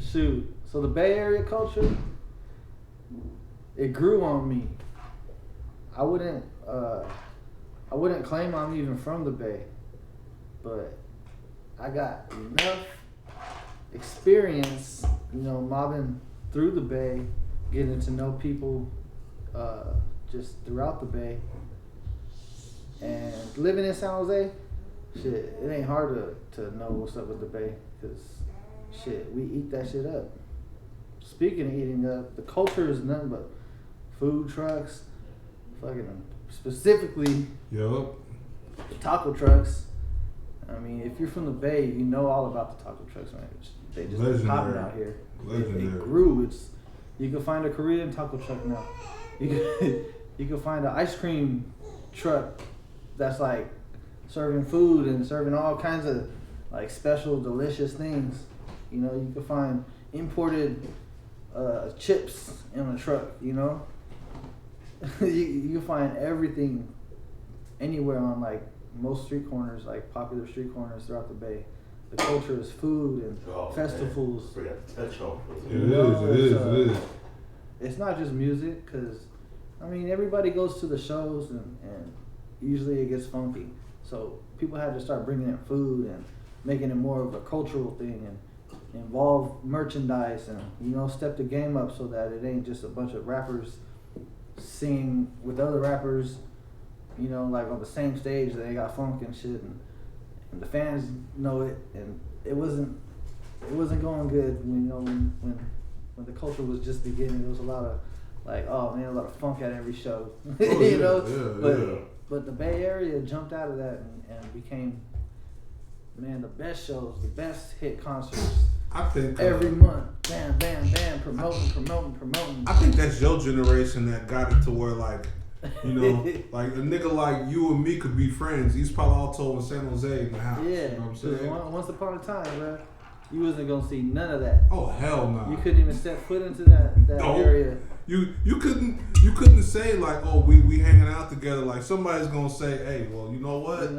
Shoot. So the Bay Area culture, it grew on me. I wouldn't claim I'm even from the Bay, but I got enough experience, mobbing through the Bay, getting to know people just throughout the Bay, and living in San Jose. Shit, it ain't hard to know what's up with the Bay, cause shit, we eat that shit up. Speaking of eating up, the culture is nothing but food trucks, fucking specifically Yup. taco trucks. I mean, if you're from the Bay, you know all about the taco trucks, man. They just Legendary. popping out here. Legendary. It grew. You can find a Korean taco truck now. You can find an ice cream truck that's like serving food and serving all kinds of like special, delicious things. You can find imported chips in a truck. You can find everything anywhere on like most street corners, like popular street corners throughout the Bay. The culture is food and festivals. Forgot to touch on It is. It's not just music, because I mean everybody goes to the shows and usually it gets funky. So people had to start bringing in food and making it more of a cultural thing and involve merchandise and step the game up so that it ain't just a bunch of rappers singing with other rappers, like on the same stage. They got funk and shit, and the fans know it, and it wasn't going good when the culture was just beginning. There was a lot of like, oh man, a lot of funk at every show. But the Bay Area jumped out of that and became, man, the best shows, the best hit concerts. I think every month, bam, bam, bam, promoting. I think that's your generation that got it to where like like a nigga like you and me could be friends. East Palo Alto and San Jose in the house. Yeah, you know what I'm saying? Once upon a time, bro, you wasn't gonna see none of that. Oh hell no! You couldn't even step foot into that area. You couldn't say like, oh, we hanging out together. Like somebody's gonna say, hey, well, you know what?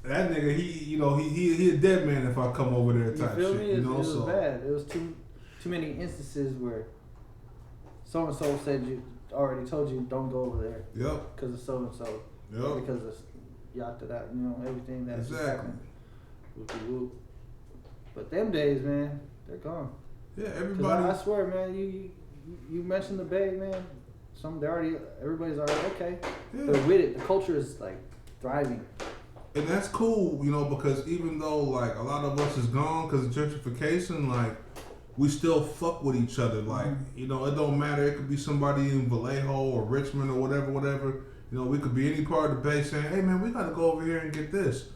That nigga, he a dead man if I come over there type you feel shit. Me? It was bad. It was too many instances where so and so said already told you don't go over there. Yep. Because of so and so. Yep. Because of yada that, everything that's happened. Whoop. But them days, man, they're gone. Yeah, everybody. I swear, man, you mentioned the Bay, man. Everybody's already okay. Yeah. They're with it. The culture is like thriving. And that's cool, because even though like a lot of us is gone because of gentrification, like we still fuck with each other. Like, it don't matter. It could be somebody in Vallejo or Richmond or whatever. We could be any part of the Bay saying, hey man, we gotta go over here and get this.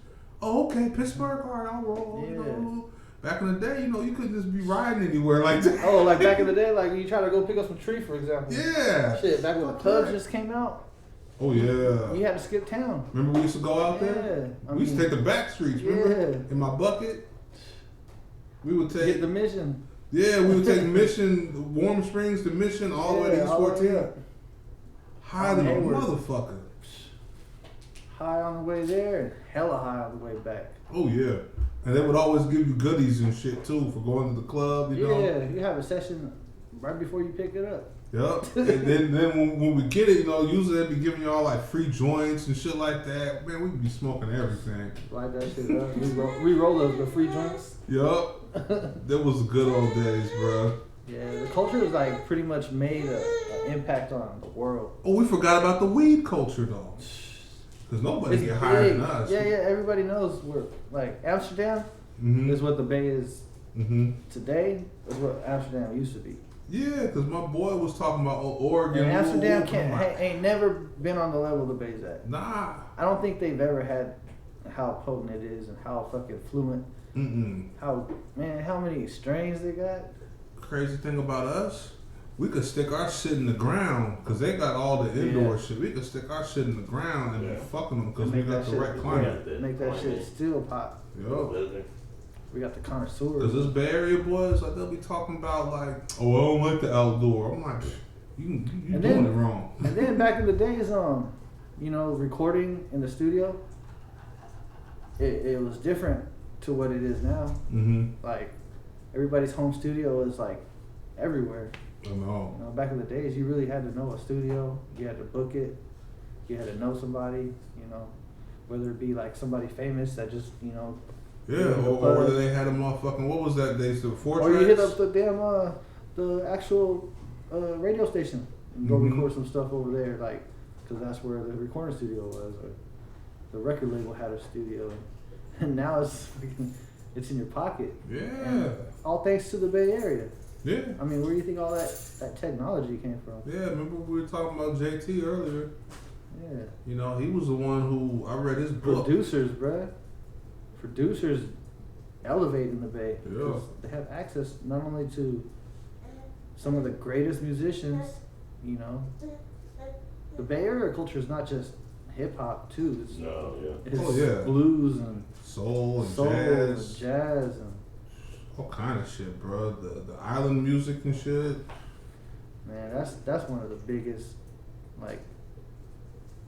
Oh, okay, Pittsburgh, all right, I'll roll. Yeah. Back in the day, you couldn't just be riding anywhere like that. Oh, like back in the day, like you try to go pick up some tree, for example. Yeah. Shit, back when the clubs just came out. Oh yeah. You had to skip town. Remember we used to go out there? We used to take the back streets, remember? Yeah. In my bucket. We would take Get the Mission. Yeah, we would take Mission, Warm Springs to Mission, all the way to East 14. High than a motherfucker. High on the way there and hella high on the way back. Oh yeah. And they would always give you goodies and shit too for going to the club, Yeah, you have a session right before you pick it up. Yep. And then when we get it, usually they be giving you all like free joints and shit like that. Man, we be smoking everything. Like that shit, bro. We roll the free joints. Yup. That was the good old days, bro. Yeah, the culture is like pretty much made an impact on the world. Oh, we forgot about the weed culture though. Because nobody get higher than us. Yeah, everybody knows we're like Amsterdam is what the Bay is today, is what Amsterdam used to be. Yeah, because my boy was talking about Oregon. And Amsterdam ain't never been on the level the Bay's at. Nah. I don't think they've ever had how potent it is and how fucking fluent. How many strains they got. Crazy thing about us, we could stick our shit in the ground because they got all the indoor shit. We could stick our shit in the ground and be fucking them because we got the right climate. Make that shit still pop. Yo. We got the connoisseurs. Because this Bay Area boys, like they'll be talking about like, oh, I don't like the outdoor. I'm like, you doing it wrong. And then back in the days, recording in the studio, it was different to what it is now. Like everybody's home studio is like everywhere. I know. You know, back in the days, you really had to know a studio. You had to book it. You had to know somebody. You know, whether it be like somebody famous that just Yeah, or whether they had a motherfucking, what was that? They said 4 or tracks? you hit up the damn the actual radio station and go record some stuff over there, like, because that's where the recording studio was. Or the record label had a studio, and now it's in your pocket. Yeah. And all thanks to the Bay Area. Yeah. I mean, where do you think all that technology came from? Yeah, remember we were talking about JT earlier? Yeah. You know, he was the one who, I read his book. Producers, bruh. Producers elevate in the Bay. Yeah. They have access not only to some of the greatest musicians, you know. The Bay Area culture is not just hip hop too. It's, it's blues and soul and jazz and all kind of shit, bro. The island music and shit. Man, that's one of the biggest like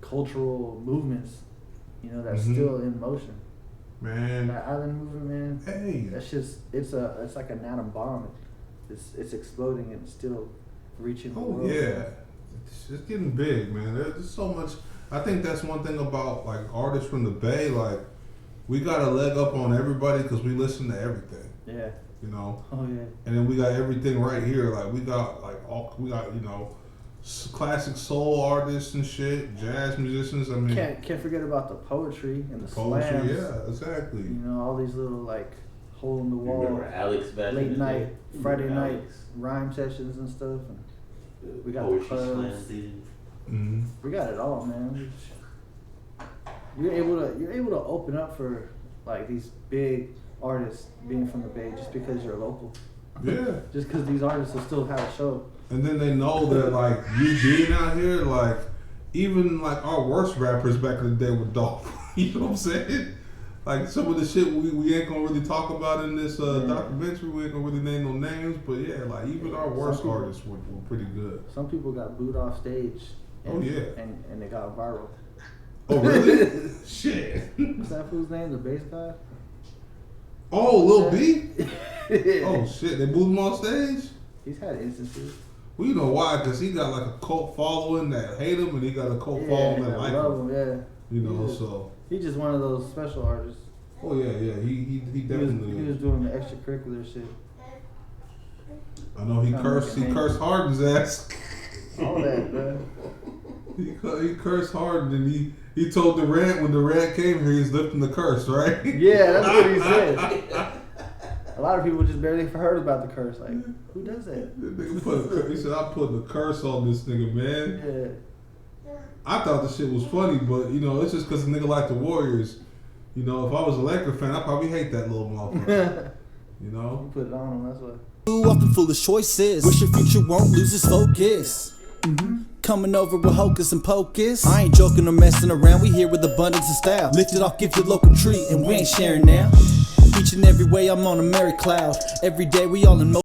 cultural movements, you know, that's still in motion. Man, that island movement, man. Hey, that's just it's like an atom bomb. It's exploding and still reaching the world. Yeah, it's getting big, man. There's so much. I think that's one thing about like artists from the Bay. Like, we got a leg up on everybody because we listen to everything. Yeah. You know. Oh yeah. And then we got everything right here. Like we got classic soul artists and shit, jazz musicians. I mean, can't forget about the poetry and the poetry. slams. Yeah, exactly. You know, all these little like hole in the wall. Remember Alex back late in the night, day? Friday night Alex? rime sessions and stuff. And we got the clubs. We got it all, man. You're able to open up for like these big artists being from the Bay just because you're local. Yeah. Just because these artists will still have a show. And then they know that like you being out here, like even like our worst rappers back in the day were dope. You know what I'm saying? Like some of the shit we ain't gonna really talk about in this documentary. We ain't gonna really name no names, but yeah, like even our worst artists were pretty good. Some people got booed off stage. And, and they got viral. Oh really? Shit. What's that fool's name? The bass guy? Oh, Lil B? Oh shit, they booed him on stage? He's had instances. Well, you know why? Because he got like a cult following that hate him, and he got a cult following that like him. Yeah. You know, so he's just one of those special artists. Oh yeah, he definitely. He was doing the extracurricular shit. I know he cursed Harden's ass. All that, bro. He cursed Harden, and he told Durant when Durant came here, he's lifting the curse, right? Yeah, that's what he said. A lot of people just barely heard about the curse. Like, who does that? He said, "I'm putting a curse on this nigga, man." Yeah. I thought the shit was funny, but you know, it's just because the nigga like the Warriors. You know, if I was a Laker fan, I'd probably hate that little motherfucker. You know? You put it on him, that's why. Up and full of choices. Wish your future won't lose its focus. Coming over with hocus and pocus. I ain't joking or messing around. We here with abundance of style. Lift it off, give your local treat, and we ain't sharing now. Each and every way I'm on a merry cloud. Every day we all in motion.